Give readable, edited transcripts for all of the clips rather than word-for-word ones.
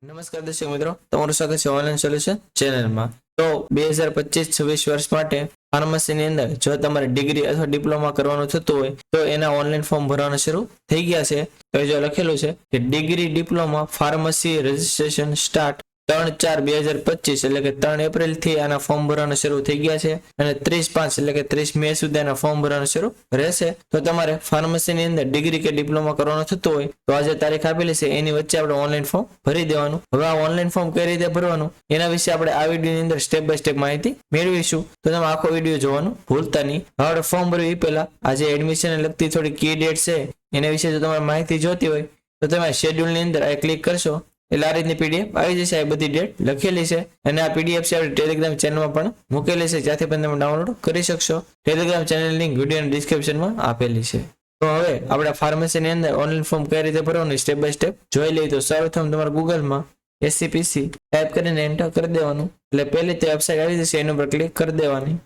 નમસ્કાર દર્શક મિત્રો, તમારું સ્વાગત છે ઓનલાઈન સોલ્યુશન ચેનલમાં। તો 2025-26 વર્ષ માટે ફાર્મસીની અંદર જો તમારે ડિગ્રી અથવા ડિપ્લોમા કરવાનું થતું હોય તો એના ઓનલાઈન ફોર્મ ભરવાના શરૂ થઈ ગયા છે। તો જો લખેલું છે કે degree diploma pharmacy registration start 3/4/2025 એટલે કે 3 એપ્રિલ થી આના ફોર્મ ભરવાના શરૂ થઈ ગયા છે અને 30/5 એટલે કે 30 મે સુધી આના ફોર્મ ભરવાના શરૂ રહેશે। તો તમારે ફાર્મસીની અંદર ડિગ્રી કે ડિપ્લોમા કરવાનું થતું હોય તો આજે તારીખ આપેલી છે એની વચ્ચે આપણે ઓનલાઈન ફોર્મ ભરી દેવાનું। હવે આ ઓનલાઈન ફોર્મ કઈ રીતે ભરવાનું એના વિશે આપણે આ વિડીયોની અંદર સ્ટેપ બાય સ્ટેપ માહિતી મેળવીશું। તો તમે આખો વિડીયો જોવાનું ભૂલતા નહીં। હવે ફોર્મ ભરવું એ પહેલા આજે એડમિશન લગતી થોડી કી ડેટ છે એના વિશે જો તમારે માહિતી જોતી હોય તો તમે શેડ્યુલની અંદર આ ક્લિક કરશો એટલે આ રીતની પીડીએફ આવી જશે। આ બધી ડેટ લખેલી છે અને આ પીડીએફ છે આપણે ટેલિગ્રામ ચેનલમાં પણ મૂકેલી છે, જ્યાંથી પણ તમે ડાઉનલોડ કરી શકશો। ટેલિગ્રામ ચેનલ લિંક વિડીયોના ડિસ્ક્રિપ્શનમાં આપેલી છે। તો હવે આપણે ફાર્મસીની અંદર ઓનલાઈન ફોર્મ કઈ રીતે ભરવાનું સ્ટેપ બાય સ્ટેપ જોઈ લઈએ। તો સૌપ્રથમ તમારે ગૂગલમાં SCPC ટાઈપ કરીને એન્ટર કરી દેવાનું એટલે પહેલી તે વેબસાઇટ આવી જશે, એના પર ક્લિક કરી દેવાની।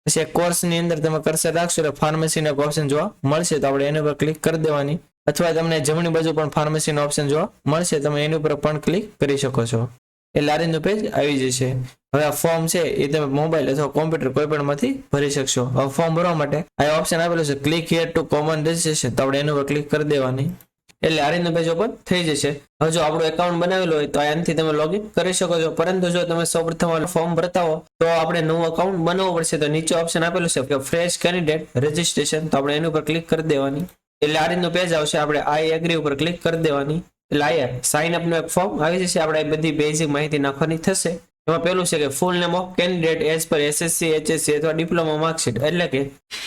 પછી કોર્સની અંદર તમે કર્સર રાખશો એટલે ફાર્મસીનો ઓપ્શન જોવા મળશે, તો આપણે એના પર ક્લિક કરી દેવાની। અથવા તમને જમણી બાજુ પણ ફાર્મસીનો ઓપ્શન જોવા મળશે, તમે એની ઉપર પણ ક્લિક કરી શકો છો। એ લારીનું પેજ આવી જશે। હવે આ ફોર્મ છે એ તમે મોબાઈલ અથવા કોમ્પ્યુટર કોઈ પણ માંથી ભરી શકશો। હવે ફોર્મ ભરવા માટે આ ઓપ્શન આપેલું છે click here two common registration, તો આપણે એની ઉપર ક્લિક કરી દેવાની એટલે લારીનું પેજ ઓપન થઈ જશે। હવે જો આપણું એકાઉન્ટ બનાવેલું હોય તો આનાથી તમે લોગિન કરી શકો છો, પરંતુ જો તમે સૌપ્રથમ ફોર્મ ભરતા હો તો આપણે નવું એકાઉન્ટ બનાવવું પડશે। તો નીચે ઓપ્શન આપેલું છે કે ફ્રેશ કેન્ડિડેટ રજિસ્ટ્રેશન, તો આપણે એની ઉપર ક્લિક કરી દેવાની એટલે આ રીતનું પેજ આવશે। આપણે આઈ એગ્રી ઉપર ક્લિક કરી દેવાની એટલે આયા સાઇન અપ નું એક ફોર્મ આવી જશે। આપણે આ બધી બેઝિક માહિતી નાખવાની થશે। એમાં પેલું છે કે ફૂલ name of candidate as per SSC HSC અથવા ડિપ્લોમા માર્કશીટ, એટલે કે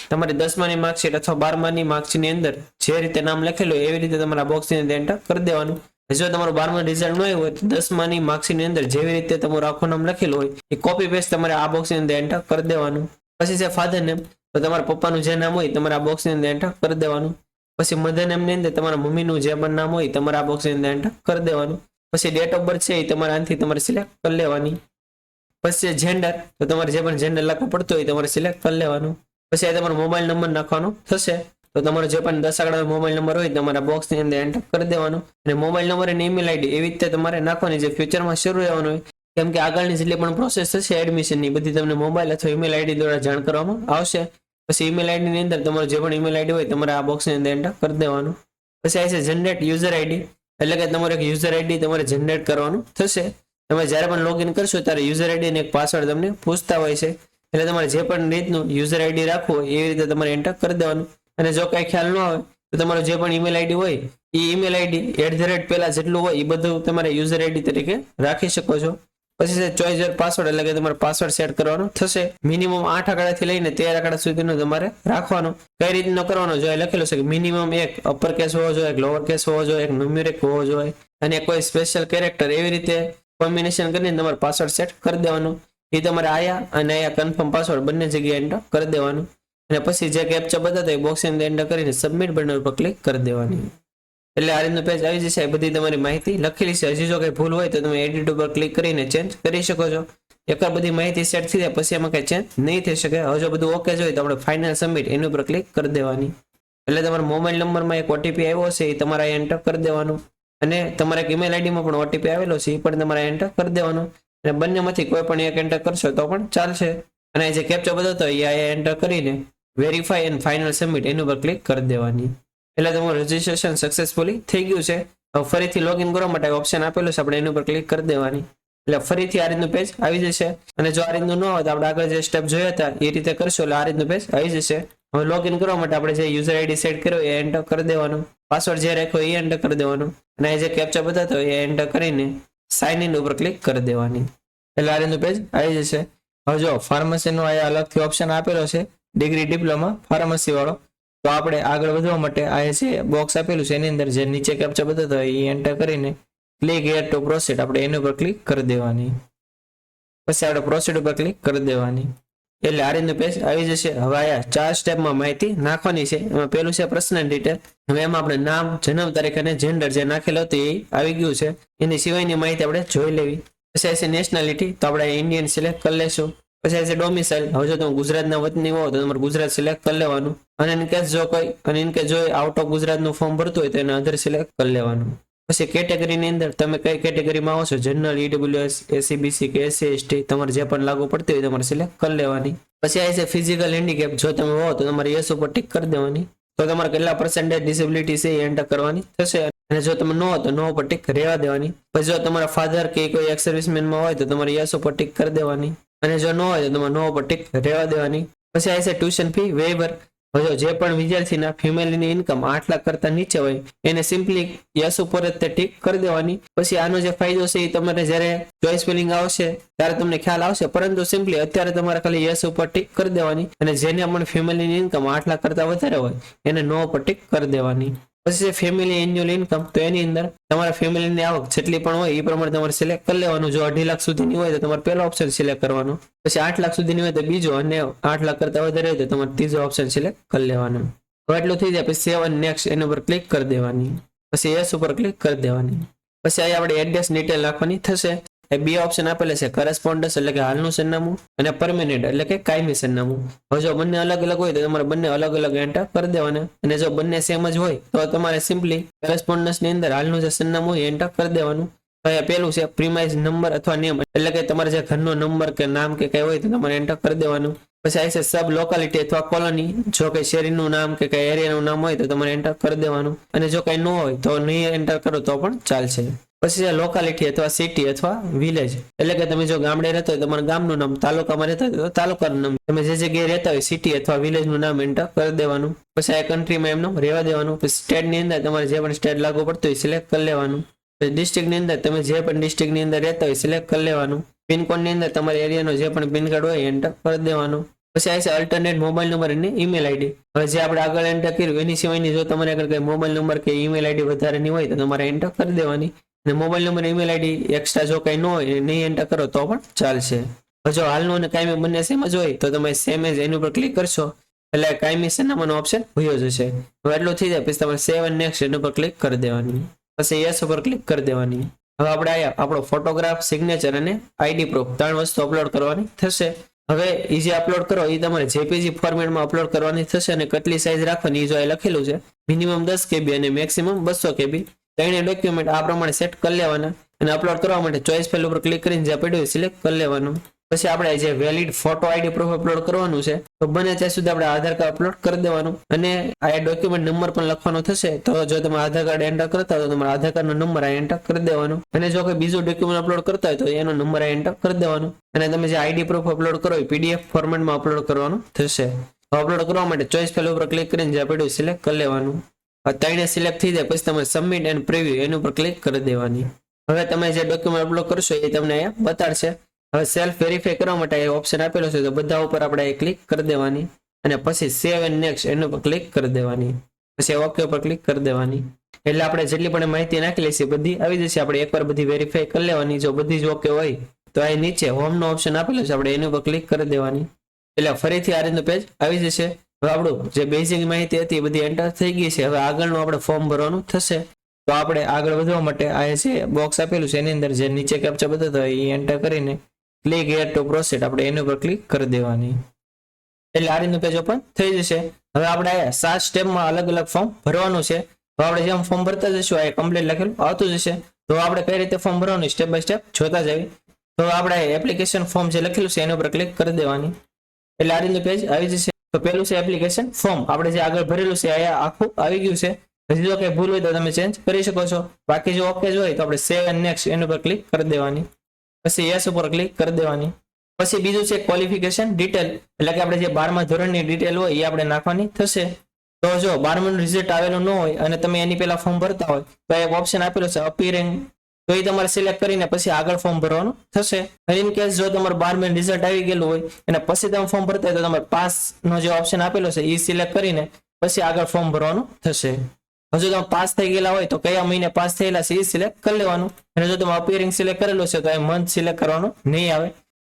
તમારી 10માની માર્કશીટ અથવા 12માની માર્કશીટની અંદર જે રીતે નામ લખેલું હોય એવી રીતે તમારા બોક્સની અંદર એન્ટર કરી દેવાનું। જો તમારું 12મા રિઝલ્ટ ન હોય તો 10માની માર્કશીટની અંદર જેવી રીતે તમારું આખું નામ લખેલું હોય એ કોપી પેસ્ટ તમારે આ બોક્સની અંદર એન્ટર કરી દેવાનું। પછી છે ફાધર નેમ, તો તમારા પપ્પાનું જે નામ હોય તમારે આ બોક્સની અંદર એન્ટર કરી દેવાનું। પછી મધર નેમની અંદર તમારા મમ્મીનું જે પણ નામ હોય તમારે આ બોક્સની અંદર એન્ટર કરી દેવાનું। પછી ડેટ ઓફ બર્થ છે એ તમારે આનાથી તમારે સિલેક્ટ કરી લેવાની। પછી જેન્ડર, તો તમારે જે પણ જેન્ડર લખવું પડતું હોય તમારે સિલેક્ટ કરી લેવાનું। પછી આ તમારો મોબાઈલ નંબર નાખવાનો થશે, તો તમારો જે પણ 10 આંકડાનો મોબાઈલ નંબર હોય તમારા બોક્સની અંદર એન્ટર કરી દેવાનો। અને મોબાઈલ નંબર અને ઈમેલ આઈડી એવી રીતે તમારે નાખવાની જે ફ્યુચરમાં શરૂ રહેવાનું હોય, કેમ કે આગળની જેટલી પણ પ્રોસેસ થશે એડમિશનની બધી તમને મોબાઈલ અથવા ઈમેલ આઈડી દ્વારા જાણ કરવામાં આવશે। પછી ઈમેલ આઈડી ની અંદર તમારો જે પણ ઈમેલ આઈડી હોય તમારે આ બોક્સની અંદર એન્ટર કરી દેવાનું। પછી આ છે જનરેટ યુઝર આઈડી, એટલે કે તમારે એક યુઝર આઈડી તમારે જનરેટ કરવાનું થશે। તમે જ્યારે પણ લોગિન કરશો ત્યારે યુઝર આઈડી અને એક પાસવર્ડ તમને પૂછતા હોય છે, એટલે તમારે જે પણ રીતનું યુઝર આઈડી રાખવું હોય એવી રીતે તમારે એન્ટર કરી દેવાનું। અને જો કઈ ખ્યાલ ન આવે તો તમારો જે પણ ઈમેલ આઈડી હોય એ ઈમેલ આઈડી @ પહેલા જેટલું હોય એ બધું તમારે યુઝર આઈડી તરીકે રાખી શકો છો। પછી છે ચોઇસ યોર પાસવર્ડ, એટલે કે તમારે પાસવર્ડ સેટ કરવાનો થશે। મિનિમમ 8 આંકડાથી લઈને 13 આંકડા સુધીનો તમારે રાખવાનો। કઈ રીતનો કરવાનો જો લખેલું છે કે મિનિમમ એક અપર કેસ હોવો જોઈએ, એક લોઅર કેસ હોવો જોઈએ, એક ન્યુમેરિક હોવો જોઈએ અને કોઈ સ્પેશિયલ કેરેક્ટર, એવી રીતે કોમ્બિનેશન કરીને તમારે પાસવર્ડ સેટ કરી દેવાનું। એ તમારે આયા અને આયા કન્ફર્મ પાસવર્ડ બંને જગ્યાએ એન્ટર કરી દેવાનું। અને પછી જે કેપ્ચા બતાવતા એ બોક્સની અંદર એન્ટર કરીને સબમિટ બટન ઉપર ક્લિક કરી દેવાની એટલે આ રીતનું પેજ આવી જશે। બધી તમારી માહિતી લખેલી છે। હજી જો કઈ ભૂલ હોય તો તમે એડિટ ઉપર ક્લિક કરીને ચેન્જ કરી શકો છો। એકવાર બધી માહિતી સેટ થઈ જાય પછી એમાં કઈ ચેન્જ નહીં થઈ શકે। હવે જો બધું ઓકે જોઈએ તો આપણે ફાઇનલ સબમિટ એની ઉપર ક્લિક કરી દેવાની એટલે તમારા મોબાઈલ નંબરમાં એક OTP આવ્યો છે એ તમારે એન્ટર કરી દેવાનું અને તમારા એક ઈમેલ આઈડીમાં પણ OTP આવેલો છે એ પણ તમારે એન્ટર કરી દેવાનું। અને બંનેમાંથી કોઈ પણ એક એન્ટર કરશો તો પણ ચાલશે। અને જે કેપ્ચા બતાવતો હોય એ એન્ટર કરીને વેરીફાઈ એન્ડ ફાઇનલ સબમિટ એની ઉપર ક્લિક કરી દેવાની એટલે તમારું રજીસ્ટ્રેશન સક્સેસફુલી થઈ ગયું છે। હવે ફરીથી લોગિન કરવા માટે ઓપ્શન આપેલું છે, આપણે એની ઉપર ક્લિક કરી દેવાની એટલે ફરીથી આ રીતનું પેજ આવી જશે। અને જો આ રીતનું ન હોય તો આપણે આગળ જે સ્ટેપ જોયા હતા એ રીતે કરશો એટલે આ રીતનું પેજ આવી જશે। હવે લોગિન કરવા માટે આપણે જે યુઝર આઈડી સેટ કર્યો એ એન્ટર કરી દેવાનું, પાસવર્ડ જે રાખ્યો એ એન્ટર કરી દેવાનું અને જે કેપ્ચા બતાવતો હોય એ એન્ટર કરીને સાઇન ઇન ઉપર ક્લિક કરી દેવાની એટલે આ રીતનું પેજ આવી જશે। હવે જો ફાર્મસીનો આ અલગથી ઓપ્શન આપેલો છે ડિગ્રી ડિપ્લોમા ફાર્મસી વાળો, તો આપણે આગળ વધવા માટે આ જે બોક્સ આપેલું છે એની અંદર જે નીચે કેપ્ચા બતાવતો હોય એ એન્ટર કરીને ક્લિક હિયર ટુ પ્રોસીડ આપણે એની ઉપર ક્લિક કરી દેવાની। પછી આપણે પ્રોસીડ ઉપર ક્લિક કરી દેવાની એટલે આ રીતનું પેજ આવી જશે। હવે આયા 4 સ્ટેપમાં માહિતી નાખવાની છે। એમાં પેલું છે પર્સનલ ડિટેલ, હવે એમાં આપણે નામ, જન્મ તારીખ અને જેન્ડર જે નાખેલો હતો એ આવી ગયું છે। એની સિવાયની માહિતી આપણે જોઈ લેવી। પછી છે નેશનાલિટી, તો આપણે ઇન્ડિયન સિલેક્ટ કરી લેશું। પછી છે ડોમિસાઇલ, હવે જો તમે ગુજરાતના વતની હો તો તમારે ગુજરાત સિલેક્ટ કરી લેવાનું અને ઇનકેસ જો કોઈ જો આઉટ ઓફ ગુજરાતનું ફોર્મ ભરતું હોય તો એને અધર સિલેક્ટ કરી લેવાનું। પછી કેટેગરીની અંદર તમે કઈ કેટેગરીમાં આવો છો, જનરલ, ઈડબ્લ્યુએસ, એસીબીસી કે એસસી એસટી, તમારે જે પણ લાગુ પડતી હોય તમારે સિલેક્ટ કરી લેવાની. પછી આ છે ફિઝિકલ હેન્ડીકેપ, જો તમે હો તો તમારે યસ ઉપર ટીક કરી દેવાની. તો તમારે કેટલા % ડિસેબિલિટી છે એ એન્ટર કરવાની થશે, અને જો તમે નો હો તો નો ઉપર ટીક રહેવા દેવાની. પછી જો તમારા ફાધર કે કોઈ એક્સ સર્વિસમેનમાં હોય તો તમારે યસ ઉપર ટીક કરી દેવાની, અને જો નો હોય તો તમારે નો ઉપર ટીક રહેવા દેવાની. પછી આ છે ટ્યુશન ફી વેવર. હવે જે પણ વિદ્યાર્થીના ફેમિલીની ઇન્કમ 8 લાખ કરતા નીચે હોય એને સિમ્પલી યસ ઉપર જ તે ટીક કરી દેવાની. પછી આનો જે ફાયદો છે એ તમારે જ્યારે ચોઇસ ફિલિંગ આવશે ત્યારે તમને ખ્યાલ આવશે, પરંતુ સિમ્પલી અત્યારે તમારે ખાલી યસ ઉપર ટીક કરી દેવાની, અને જેને પણ ફેમિલીની ઇન્કમ 8 લાખ કરતા વધારે હોય એને નો ઉપર ટીક કરી દેવાની. પછી છે ફેમિલી એન્યુઅલ ઇન્કમ, તો એની અંદર તમારા ફેમિલીની આવક જેટલી પણ હોય એ પ્રમાણે તમારે સિલેક્ટ કરી લેવાનું. જો 2.5 લાખ સુધીની હોય તો તમારે પહેલો ઓપ્શન સિલેક્ટ કરવાનો, પછી 8 લાખ સુધીની હોય તો બીજો, અને 8 લાખ કરતા વધારે હોય તો તમારે ત્રીજો ઓપ્શન સિલેક્ટ કરી લેવાનો. હવે એટલું થઈ જાય પછી સેવ નેક્સ્ટ એના ઉપર ક્લિક કરી દેવાની, પછી યસ ઉપર ક્લિક કરી દેવાની. પછી અહીં આપણે એડ્રેસ ડિટેલ નાખવાની થશે. એ બે ઓપ્શન આપેલા છે, કરસ્પોન્ડન્સ એટલે કે હાલનું સરનામું, અને પરમેનન્ટ એટલે કે કાયમી સરનામું. હવે જો બંને અલગ અલગ હોય તો તમારે બંને અલગ અલગ એન્ટર કરી દેવાના, અને જો બંને સેમ જ હોય તો તમારે સિમ્પલી કરસ્પોન્ડન્સ ની અંદર હાલનું જે સરનામું હોય એન્ટર કરી દેવાનું. હવે પેલું છે પ્રીમાઇઝ નંબર અથવા નેમ, એટલે કે તમારે જે ઘરનો નંબર કે નામ કે કઈ હોય તો તમારે એન્ટર કરી દેવાનું. પછી આ છે સબ લોકાલિટી અથવા કોલોની, જો કઈ શેરીનું નામ કે કઈ એરિયાનું નામ હોય તો તમારે એન્ટર કરી દેવાનું, અને જો કઈ ન હોય તો નહીં એન્ટર કરો તો પણ ચાલશે. પછી છે લોકાલિટી અથવા સિટી અથવા વિલેજ, એટલે કે તમે જો ગામડે રહેતા હોય તમારા ગામનું નામ, તાલુકામાં રહેતા હોય તો તાલુકાનું નામ, તમે જે જગ્યાએ રહેતા હોય સિટી અથવા વિલેજનું નામ એન્ટર કરી દેવાનું. પછી આ કન્ટ્રીમાં એમનું રહેવા દેવાનું. પછી સ્ટેટની અંદર તમારે જે પણ સ્ટેટ લાગુ પડતું હોય સિલેક્ટ કરી લેવાનું. ડિસ્ટ્રિક્ટની અંદર તમે જે પણ ડિસ્ટ્રિક્ટની અંદર રહેતા હોય સિલેક્ટ કરી લેવાનું. પિનકોડની અંદર તમારા એરિયાનો જે પણ પિનકોડ હોય એન્ટર કરી દેવાનું. પછી આ છે અલ્ટરનેટ મોબાઈલ નંબર અને ઈમેલ આઈડી. હવે જે આપણે આગળ એન્ટર કર્યું એની સિવાયની જો તમારે આગળ કઈ મોબાઈલ નંબર કે ઈમેલ આઈડી વધારેની હોય તો તમારે એન્ટર કરી દેવાની, અને mobile number email ID extra જો કઈ ન હોય નહીં એન્ટર કરો તો પણ ચાલશે. જો હાલનું અને કાયમી બંને સેમ જ હોય તો તમે સેમ એજ એની ઉપર ક્લિક કરશો એટલે કાયમી સરનામાનો ઓપ્શન ભૂયો જશે. હવે એટલું થઈ જાય પછી તમારે સેવ એન્ડ નેક્સ્ટ એની ઉપર ક્લિક કરી દેવાની, પછી યસ ઉપર ક્લિક કરી દેવાની. હવે આપણે આયા આપણો ફોટોગ્રાફ, સિગ્નેચર અને આઈડી પ્રૂફ 3 વસ્તુ અપલોડ કરવાની થશે. હવે એ જે અપલોડ કરો એ તમારે જેપીજી ફોર્મેટમાં અપલોડ કરવાની થશે, અને કેટલી સાઇઝ રાખવાની એ જો અહીં લખેલું છે, મિનિમમ 10 KB અને મેક્સિમમ 200 KB. ત્રણેય ડોક્યુમેન્ટ આ પ્રમાણે સેટ કરી લેવાના, અને અપલોડ કરવા માટે ચોઇસ ફાઇલ ઉપર ક્લિક કરીને જે પડ્યું સિલેક્ટ કરી લેવાનું. પછી આપણે જે valid photo ID proof upload કરવાનું છે તો બને ત્યાં સુધી આપણે આધાર કાર્ડ અપલોડ કરી દેવાનું, અને આ ડોક્યુમેન્ટ નંબર પણ લખવાનો થશે. તો જો તમે આધાર કાર્ડ એન્ટર કરતા હોય તો તમારા આધાર કાર્ડનો નંબર આ એન્ટર કરી દેવાનો, અને જો કોઈ બીજું ડોક્યુમેન્ટ અપલોડ કરતા હોય તો એનો નંબર આ એન્ટર કરી દેવાનો, અને તમે જે આઈડી પ્રૂફ અપલોડ કરો એ PDF ફોર્મેટમાં અપલોડ કરવાનું થશે. અપલોડ કરવા માટે ચોઇસ ફાઇલ ઉપર ક્લિક કરીને જે પડ્યું સિલેક્ટ કરી લેવાનું. ત્રણે સિલેક્ટ થઈ જાય પછી તમે સબમિટ એન્ડ પ્રિવ્યુ એની ઉપર ક્લિક કરી દેવાની. હવે તમે જે ડોક્યુમેન્ટ અપલોડ કરશો એ તમને અહીંયા બતાડશે. હવે સેલ્ફ વેરીફાઈ કરવા માટે એ ઓપ્શન આપેલો છે તો બધા ઉપર આપણે ક્લિક કરી દેવાની, અને પછી સેવ એન્ડ નેક્સ્ટ એની ઉપર ક્લિક કરી દેવાની, પછી ઓકે ઉપર ક્લિક કરી દેવાની. એટલે આપણે જેટલી પણ માહિતી નાખેલી છે બધી આવી જશે. આપણે એકવાર બધી વેરીફાઈ કરી લેવાની. જો બધી જ ઓકે હોય તો અહીં નીચે હોમનો ઓપ્શન આપેલો છે, આપણે એની ઉપર ક્લિક કરી દેવાની, એટલે ફરીથી આ રીતનું પેજ આવી જશે. હવે આપણું જે બેઝિક માહિતી હતી એ બધી એન્ટર થઈ ગઈ છે. હવે આગળનું આપણે ફોર્મ ભરવાનું થશે. તો આપણે આગળ વધવા માટે આ જે બોક્સ આપેલું છે એની અંદર જે નીચે કેપ્ચા બતાવતા હોય એ એન્ટર કરીને ક્લિક હિયર ટુ પ્રોસીડ આપણે એની ઉપર ક્લિક કરી દેવાની, એટલે આ રીતનું પેજ ઓપન થઈ જશે. હવે આપણે 7 સ્ટેપમાં અલગ અલગ ફોર્મ ભરવાનું છે. તો આપણે જેમ ફોર્મ ભરતા જઈશું આ કમ્પ્લીટ લખેલું આવતું જશે. તો આપણે કઈ રીતે ફોર્મ ભરવાનું સ્ટેપ બાય સ્ટેપ જોતા જઈએ. તો આપણે એપ્લિકેશન ફોર્મ જે લખેલું છે એની ઉપર ક્લિક કરી દેવાની, એટલે આ રીતનું પેજ આવી જશે. તો પેલું છે એપ્લિકેશન ફોર્મ, આપણે જે આગળ ભરેલું છે અહીંયા આખું આવી ગયું છે. હજી જો કઈ ભૂલ હોય તો તમે ચેન્જ કરી શકો છો. બાકી જો ઓકે હોય તો આપણે સેવ એન્ડ નેક્સ્ટ એની ઉપર ક્લિક કરી દેવાની, પછી યસ ઉપર ક્લિક કરી દેવાની. પછી બીજું છે ક્વોલિફિકેશન ડિટેલ, એટલે કે આપણે જે 12મા ધોરણની ડિટેલ હોય એ આપણે નાખવાની થશે. તો જો 12માનું રિઝલ્ટ આવેલું ન હોય અને તમે એની પહેલા ફોર્મ ભરતા હોય તો એક ઓપ્શન આપેલું છે અપીરિંગ, તો એ તમારે સિલેક્ટ કરીને પછી આગળ ફોર્મ ભરવાનું થશે. ઇન કેસ જો તમારું 12માનું રિઝલ્ટ આવી ગયેલું હોય અને પછી તમે ફોર્મ ભરતા હોય તો તમારે પાસ નો જે ઓપ્શન આપેલો છે એ સિલેક્ટ કરીને પછી આગળ ફોર્મ ભરવાનું થશે. હજુ તમે પાસ થઈ ગયેલા હોય તો કયા મહિને પાસ થયેલા છે એ સિલેક્ટ કરી લેવાનું, અને જો તમે અપીરિંગ સિલેક્ટ કરેલું છે તો એ મંથ સિલેક્ટ કરવાનું નહીં આવે.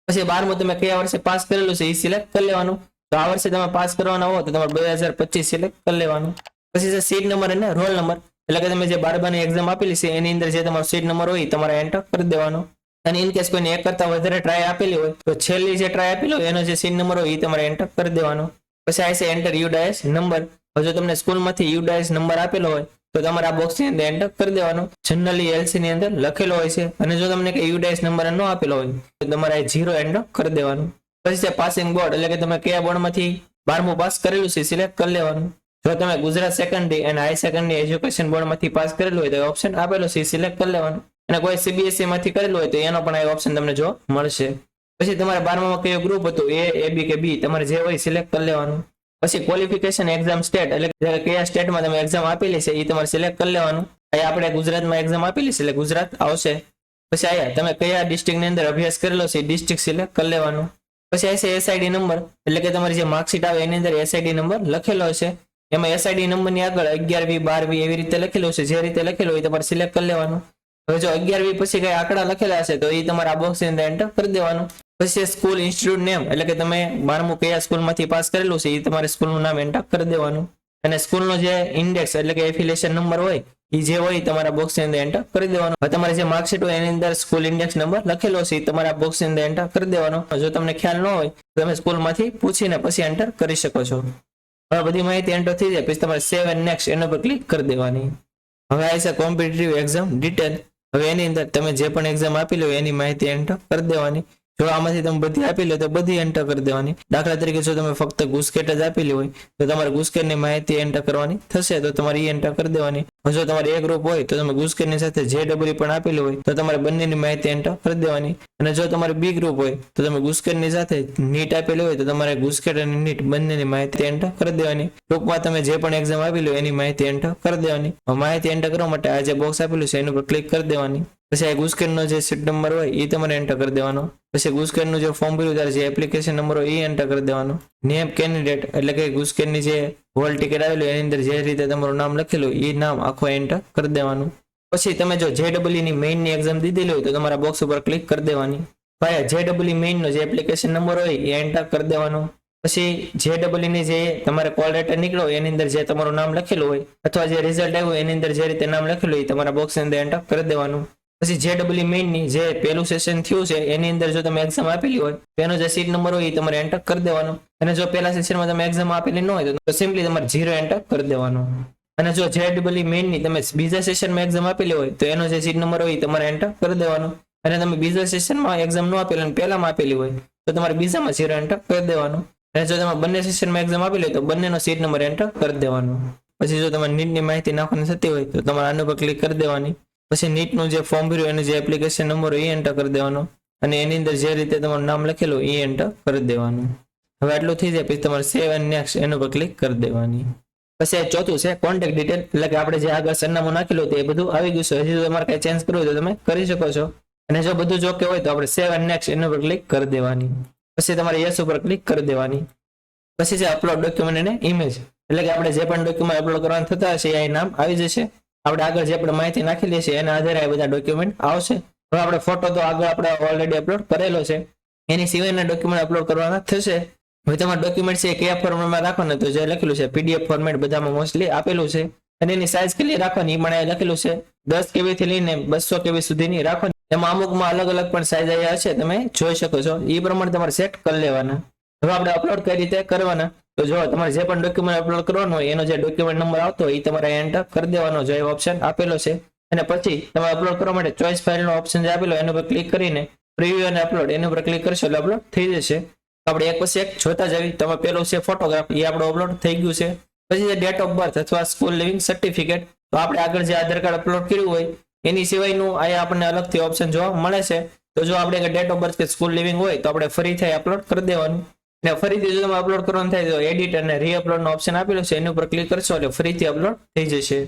પછી 12મું તમે કયા વર્ષે પાસ કરેલું છે એ સિલેક્ટ કરી લેવાનું. તો આ વર્ષે તમે પાસ કરવાના હો તો તમારે 2025 સિલેક્ટ કરી લેવાનું. પછી છે સીટ નંબર અને રોલ નંબર, એટલે કે તમે જે 12માની એક્ઝામ આપેલી છે એની અંદર જે તમારો સીટ નંબર હોય તમારે એન્ટર કરી દેવાનો. અને ઇન કેસ કોઈને એક કરતા વધારે ટ્રાય આપેલી હોય તો છેલ્લી જે ટ્રાય આપેલી હોય એનો જે સીટ નંબર હોય એ તમારે એન્ટર કરી દેવાનો. પછી આ છે એન્ટર યુડાયસ નંબર, જો તમને સ્કૂલમાંથી યુડાયસ નંબર આપેલો હોય તો તમારે આ બોક્સની અંદર એન્ટર કરી દેવાનું. જનરલી એલસી ની અંદર લખેલો હોય છે અને જો તમને કે યુડાઇસ નંબર ન આપેલો હોય તો તમારે 0 એન્ટર કરી દેવાનું. પછી છે પાસિંગ બોર્ડ એટલે કે તમે કયા બોર્ડમાંથી 12મું પાસ કરેલું છે સિલેક્ટ કરી લેવાનું. જો તમે ગુજરાત સેકન્ડરી અને હાઈ સેકન્ડરી એજ્યુકેશન બોર્ડમાંથી પાસ કરેલું હોય તો ઓપ્શન આપેલો છે સિલેક્ટ કરી લેવાનું. અને કોઈ સીબીએસઈ માંથી કરેલું હોય તો એનો પણ આ ઓપ્શન તમને જોવા મળશે. પછી તમારે 12માં કયો ગ્રુપ હતું એ બી કે બી તમારે જે હોય સિલેક્ટ કરી લેવાનું. પછી ક્વોલિફિકેશન એક્ઝામ સ્ટેટ એટલે કયા સ્ટેટમાં તમે એક્ઝામ આપેલી છે એ તમારે સિલેક્ટ કરી લેવાનું. અહીંયા આપણે ગુજરાતમાં એક્ઝામ આપેલી છે એટલે ગુજરાત આવશે. પછી અહીંયા તમે કયા ડિસ્ટ્રિક્ટની અંદર અભ્યાસ કરેલો છે એ ડિસ્ટ્રિક્ટ સિલેક્ટ કરી લેવાનું. પછી આ છે એસઆઈડી નંબર એટલે કે તમારી જે માર્કશીટ આવે એની અંદર એસઆઈડી નંબર લખેલો છે. એમાં એસઆઈડી નંબરની આગળ 11વી 12વી એવી રીતે લખેલું છે. જે રીતે લખેલું હોય તમારે સિલેક્ટ કરી લેવાનું. હવે જો 11વી પછી કઈ આંકડા લખેલા હશે તો એ તમારે આ બોક્સની અંદર એન્ટર કરી દેવાનું. પછી સ્કૂલ ઇન્સ્ટિટ્યૂટ નેમ એટલે કે તમે 12મું કયા સ્કૂલમાંથી પાસ કરેલું છે એ તમારે સ્કૂલનું નામ એન્ટર કરી દેવાનું. અને સ્કૂલનો જે ઇન્ડેક્સ એટલે કે એફિલિએશન નંબર હોય એ જે હોય તમારા બોક્સની અંદર એન્ટર કરી દેવાનો. હવે તમારે જે માર્કશીટ હોય એની અંદર સ્કૂલ ઇન્ડેક્સ નંબર લખેલો છે એ તમારા બોક્સની અંદર એન્ટર કરી દેવાનો. જો તમને ખ્યાલ ન હોય તો તમે સ્કૂલમાંથી પૂછીને પછી એન્ટર કરી શકો છો. હવે બધી માહિતી એન્ટર થઈ જાય પછી તમારે સેવ એન્ડ નેક્સ્ટ એના પર ક્લિક કરી દેવાની. હવે આ છે કોમ્પિટિટિવ એક્ઝામ ડિટેલ. હવે એની અંદર તમે જે પણ એક્ઝામ આપેલી હોય એની માહિતી એન્ટર કરી દેવાની. જો આમાંથી તમે બધી આપેલી હોય તો બધી એન્ટર કરી દેવાની. દાખલા તરીકે જો તમે ફક્ત ગુસ્કેટ જ આપેલી હોય તો તમારે ગુસ્કેટની માહિતી એન્ટર કરવાની થશે તો તમારે એ એન્ટર કરી દેવાની. જો તમારે એ ગ્રુપ હોય તો તમે ગુસ્કેટની સાથે જે ડબલ્યુ પણ આપેલી હોય તો તમારે બંનેની માહિતી એન્ટર કરી દેવાની. અને જો તમારે બી ગ્રુપ હોય તો તમે ગુસ્કેટની સાથે નીટ આપેલી હોય તો તમારે ગુસ્કેટ અને નીટ બંનેની માહિતી એન્ટર કરી દેવાની. ટૂંકમાં તમે જે પણ એક્ઝામ આપેલી હોય એની માહિતી એન્ટર કરી દેવાની. માહિતી એન્ટર કરવા માટે આ જે બોક્સ આપેલું છે એની પર ક્લિક કરી દેવાની. પછી આ ગુસ્કેટનો જે સીટ નંબર હોય એ તમારે એન્ટર કરી દેવાનો. પછી ગુસ્કેટનું જે ફોર્મ ભર્યું ત્યારે જે એપ્લિકેશન નંબર હોય એ એન્ટર કરી દેવાનો. નેમ કેન્ડિડેટ એટલે કે ગુસ્કેટની જે હોલ ટિકિટ આવેલી એની અંદર જે રીતે તમારું નામ લખેલું એ નામ આખો એન્ટર કરી દેવાનું. પછી તમે જો JEE ની મેઇનની એક્ઝામ દીધેલી હોય તો તમારા બોક્સ ઉપર ક્લિક કરી દેવાની. ભાઈ JEE મેઇનનો જે એપ્લિકેશન નંબર હોય એ એન્ટર કરી દેવાનો. પછી JEE ની જે તમારે કોલ લેટર નીકળ્યો હોય એની અંદર જે તમારું નામ લખેલું હોય અથવા જે રિઝલ્ટ આવ્યું એની અંદર જે રીતે નામ લખેલું હોય તમારા બોક્સની અંદર એન્ટર કરી દેવાનું. પછી JEE મેઇનની જે પહેલું સેશન થયું છે એની અંદર જો તમે એક્ઝામ આપેલી હોય તો એનો જે સીટ નંબર હોય એ તમારે એન્ટર કરી દેવાનો. અને જો પહેલા સેશનમાં તમે એક્ઝામ આપેલી ન હોય તો સિમ્પલી તમારે 0 એન્ટર કરી દેવાનો. અને જો JEE મેઇનની તમે બીજા સેશનમાં એક્ઝામ આપેલી હોય તો એનો જે સીટ નંબર હોય એ તમારે એન્ટર કરી દેવાનો. અને તમે બીજા સેશનમાં એક્ઝામ ન આપેલી અને પહેલામાં આપેલી હોય તો તમારે બીજામાં 0 એન્ટર કરી દેવાનો. અને જો તમે બંને સેશનમાં એક્ઝામ આપેલી હોય તો બંનેનો સીટ નંબર એન્ટર કરી દેવાનો. પછી જો તમારે નીટની માહિતી નાખવાની થતી હોય તો તમારે આના પર ક્લિક કરી દેવાની. પછી નીટનું જે ફોર્મ ભર્યું એનો જે એપ્લિકેશન નંબર હોય એ એન્ટર કરી દેવાનો. અને એની અંદર જે રીતે તમારું નામ લખેલું એ એન્ટર કરી દેવાનું. હવે આટલું થઈ જાય પછી તમારે સેવ એન્ડ નેક્સ્ટ એના પર ક્લિક કરી દેવાની. પછી આ ચોથું છે કોન્ટેક્ટ ડિટેલ એટલે કે આપણે જે આગળ સરનામું નાખેલું હતું એ બધું આવી ગયું છે. હજી જો તમારે કઈ ચેન્જ કરવું હોય તો તમે કરી શકો છો. અને જો બધું જો કે હોય તો આપણે સેવ એન્ડ નેક્સ્ટ એના પર ક્લિક કરી દેવાની. પછી તમારે યસ ઉપર ક્લિક કરી દેવાની. પછી છે અપલોડ ડોક્યુમેન્ટ અને ઇમેજ એટલે કે આપણે જે પણ ડોક્યુમેન્ટ અપલોડ કરવાના થતા હશે એ નામ આવી જશે. આપણે આગળ જે આપણે માહિતી નાખેલી છે એના આધારે આ બધા ડોક્યુમેન્ટ આવશે. હવે આપણે ફોટો તો આગળ આપણે ઓલરેડી અપલોડ કરેલો છે એની સિવાયના ડોક્યુમેન્ટ અપલોડ કરવાના થશે. હવે તમારા ડોક્યુમેન્ટ છે કયા ફોર્મેટમાં રાખવાના તો જે લખેલું છે PDF ફોર્મેટ બધામાં મોસ્ટલી આપેલું છે. અને એની સાઇઝ કેટલી રાખવાની એ પણ લખેલું છે 10 KB થી લઈને 200 KB સુધીની રાખવાની. એમાં અમુકમાં અલગ અલગ પણ સાઇઝ અહીંયા હશે તમે જોઈ શકો છો. એ પ્રમાણે તમારે સેટ કરી લેવાના. હવે આપણે અપલોડ કઈ રીતે કરવાના તો જો તમારે જે પણ ડોક્યુમેન્ટ અપલોડ કરવાનો હોય એનો જે ડોક્યુમેન્ટ નંબર આવતો હોય એ તમારે એન્ટર કરી દેવાનો જો એ ઓપ્શન આપેલો છે. અને પછી તમે અપલોડ કરવા માટે ચોઇસ ફાઇલનો ઓપ્શન જે આપેલો એના પર ક્લિક કરીને પ્રિવ્યુ અને અપલોડ એના પર ક્લિક કરશો એટલે અપલોડ થઈ જશે. આપણે એક પછી એક જોતા જવી. તમે પેલું છે ફોટોગ્રાફ એ આપણો અપલોડ થઈ ગયું છે. પછી જે ડેટ ઓફ બર્થ અથવા સ્કૂલ લિવિંગ સર્ટિફિકેટ તો આપણે આગળ જે આધાર કાર્ડ અપલોડ કર્યું હોય એની સિવાયનું અહીંયા આપણને અલગથી ઓપ્શન જોવા મળે છે. તો જો આપણે ડેટ ઓફ બર્થ કે સ્કૂલ લિવિંગ હોય તો આપણે ફરીથી અપલોડ કરી દેવાનું. ને ફરીથી જો તમે અપલોડ કરવાનું થાય તો એડિટ અને રીઅપલોડ નો ઓપ્શન આપેલો છે એની ઉપર ક્લિક કરશો એટલે ફરીથી અપલોડ થઈ જશે.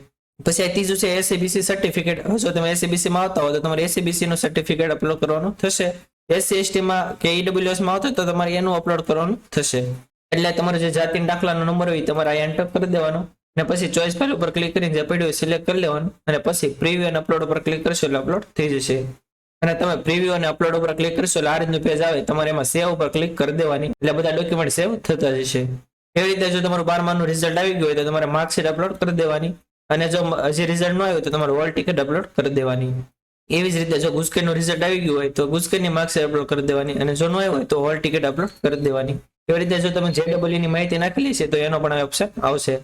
પછી આ ત્રીજું છે SCBC સર્ટિફિકેટ. જો તમે SCBC માં આવતા હોય તો તમારે SCBC નું સર્ટિફિકેટ અપલોડ કરવાનું થશે. SC ST માં કે EWS માં આવતા તો તમારે એનું અપલોડ કરવાનું થશે. એટલે તમારો જે જાતિના દાખલાનો નંબર હોય તમારે આ એન્ટર કરી દેવાનો. અને પછી ચોઇસ ફાઇલ ઉપર ક્લિક કરીને જે પડ્યું હોય સિલેક્ટ કરી લેવાનું. અને પછી પ્રિવ્યુ અને અપલોડ ઉપર ક્લિક કરશો એટલે અપલોડ થઈ જશે. અને તમે પ્રિવ્યુ અને અપલોડ ઉપર ક્લિક કરશો એટલે આ રીતનું પેજ આવે. તમારે એમાં સેવ ઉપર ક્લિક કરી દેવાની એટલે બધા ડોક્યુમેન્ટ સેવ થતા જશે. એવી રીતે જો તમારું 12માનું રિઝલ્ટ આવી ગયું હોય તો તમારે માર્કશીટ અપલોડ કરી દેવાની. અને જો હજી રિઝલ્ટ ન આવ્યું તો તમારે હોલ ટિકિટ અપલોડ કરી દેવાની. એવી જ રીતે જો ગુસ્કેટનું રિઝલ્ટ આવી ગયું હોય તો ગુસ્કેટની માર્કશીટ અપલોડ કરી દેવાની. અને જો ન આવ્યું હોય તો હોલ ટિકિટ અપલોડ કરી દેવાની. એવી રીતે જો તમે JEE ની માહિતી નાખેલી છે તો એનો પણ ઓપ્શન આવશે.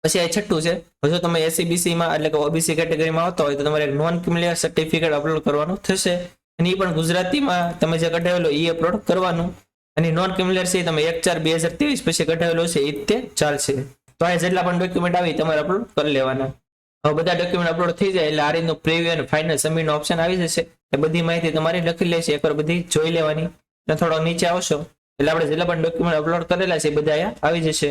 પછી આ છઠ્ઠું છે, જો તમે એસસીબીસી માં એટલે કે ઓબીસી કેટેગરીમાં આવતા હોય તો તમારે એક નોન ક્રિમિનલ સર્ટિફિકેટ અપલોડ કરવાનું થશે અને એ પણ ગુજરાતીમાં તમે જે કઢાવેલો એ અપલોડ કરવાનું અને નોન ક્રિમિનલ છે તમે 1/4/2023 પછી કઢાવેલો છે એ તે ચાલશે. તો આ જેટલા પણ ડોક્યુમેન્ટ આવી તમારે અપલોડ કરી લેવાના. હવે બધા ડોક્યુમેન્ટ અપલોડ થઈ જાય એટલે આ રીતનું પ્રીવ્યુ અને ફાઇનલ સબમિટનો ઓપ્શન આવી જશે. એ બધી માહિતી તમારે લખી લેશે, એકવાર બધી જોઈ લેવાની. અને થોડો નીચે આવશો એટલે આપણે જેટલા પણ ડોક્યુમેન્ટ અપલોડ કરેલા છે એ બધા અહીંયા આવી જશે.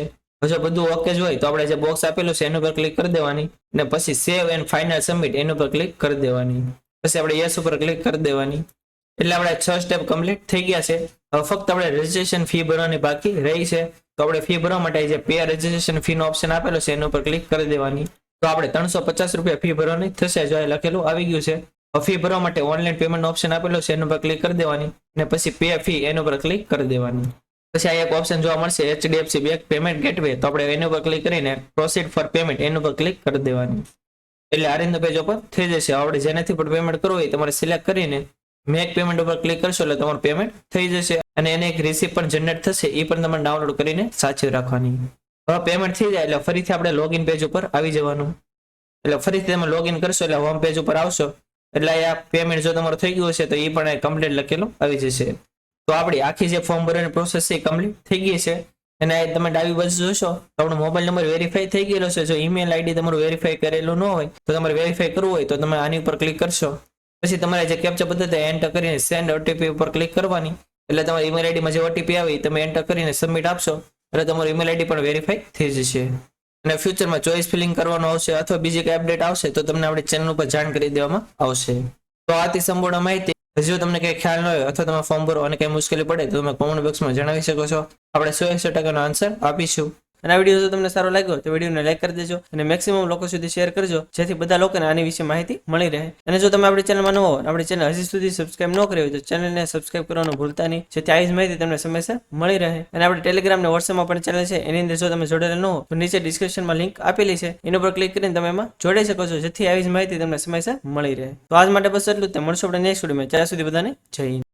જો બધું ઓકે જ હોય તો આપણે જે બોક્સ આપેલું છે એના પર ક્લિક કરી દેવાની અને પછી સેવ એન્ડ ફાઇનલ સબમિટ એના પર ક્લિક કરી દેવાની. પછી આપણે યસ ઉપર ક્લિક કરી દેવાની. એટલે આપણે 6 સ્ટેપ કમ્પ્લીટ થઈ ગયા છે. હવે ફક્ત આપણે રજીસ્ટ્રેશન ફી ભરવાની બાકી રહી છે. તો આપણે ફી ભરવા માટે જે પે રજીસ્ટ્રેશન ફી નો ઓપ્શન આપેલો છે એના ઉપર ક્લિક કરી દેવાની. તો આપણે 350 રૂપિયા ફી ભરવાની થશે. જો આ લખેલું આવી ગયું છે. ફી ભરવા માટે ઓનલાઈન પેમેન્ટ ઓપ્શન આપેલો છે એના પર ક્લિક કરી દેવાની અને પછી પે ફી એના પર ક્લિક કરી દેવાની. પછી આ એક ઓપ્શન જોવા મળશે HDFC બેંક પેમેન્ટ ગેટવે. તો આપણે એના પર ક્લિક કરીને પ્રોસીડ ફોર પેમેન્ટ એના પર ક્લિક કરી દેવાની. એટલે આ રીતનું પેજ ઉપર થઈ જશે. આપણે જેનાથી પણ પેમેન્ટ કરવું હોય તમારે સિલેક્ટ કરીને મેક પેમેન્ટ ઉપર ક્લિક કરશો એટલે તમારું પેમેન્ટ થઈ જશે અને એને એક રિસીપ્ટ પણ જનરેટ થશે, એ પણ તમારે ડાઉનલોડ કરીને સાચવી રાખવાની. હવે પેમેન્ટ થઈ જાય એટલે ફરીથી આપણે લોગિન પેજ ઉપર આવી જવાનું. એટલે ફરીથી તમે લોગિન કરશો એટલે હોમ પેજ ઉપર આવશો એટલે આ પેમેન્ટ જો તમારું થઈ ગયું હશે તો એ પણ કમ્પ્લીટ લખેલું આવી જશે. તો આપણી આખી જે ફોર્મ ભરવાની પ્રોસેસ છે એ કમ્પ્લીટ થઈ ગઈ છે. અને તમે ડાબી બાજુ જોશો તો આપણો મોબાઈલ નંબર વેરીફાઈ થઈ ગયેલો છે. જો ઈમેલ આઈડી તમારું વેરીફાઈ કરેલું ન હોય તો તમારે વેરીફાઈ કરવું હોય તો તમે આની ઉપર ક્લિક કરશો. પછી તમારે જે કેપ્ચા પદ્ધતિ એન્ટર કરીને સેન્ડ ઓટીપી ઉપર ક્લિક કરવાની. એટલે તમારી ઈમેલ આઈડીમાં જે ઓટીપી આવે તમે એન્ટર કરીને સબમિટ આપશો એટલે તમારું ઈમેલ આઈડી પણ વેરીફાઈ થઈ જશે. અને ફ્યુચરમાં ચોઇસ ફિલિંગ કરવાનું આવશે અથવા બીજી કઈ અપડેટ આવશે તો તમને આપણી ચેનલ ઉપર જાણ કરી દેવામાં આવશે. તો આથી સંપૂર્ણ માહિતી. જો તમને કઈ ખ્યાલ ન હોય અથવા તમે ફોર્મ ભરો અને કઈ મુશ્કેલી પડે તો તમે કોમેન્ટ બોક્સમાં જણાવી શકો છો. આપણે 100% આન્સર આપીશું. અને આ વિડીયો જો તમને સારો લાગ્યો તો વિડીયોને લાઈક કરી દેજો અને મેક્સિમમ લોકો સુધી શેર કરજો જેથી બધા લોકોને આની વિશે માહિતી મળી રહે. અને જો તમે આપણી ચેનલમાં ન હો આપણી ચેનલ હજી સુધી સબસ્ક્રાઇબ ન કરી હોય તો ચેનલને સબસ્ક્રાઇબ કરવાનું ભૂલતા નહીં, જેથી આવી જ માહિતી તમને સમયસર મળી રહે. અને આપણે ટેલિગ્રામ અને વોટ્સએપમાં પણ ચેનલ છે, એની અંદર જો તમે જોડેલા ન હો તો નીચે ડિસ્ક્રિપ્શનમાં લિંક આપેલી છે એના પર ક્લિક કરીને તમે એમાં જોડાઈ શકો છો, જેથી આવી જ માહિતી તમને સમયસર મળી રહે. તો આજ માટે બસ એટલું જ. મળશું આપણે નેક્સ્ટ વિડીયોમાં. ત્યાં સુધી બધાને જય હિન્દ.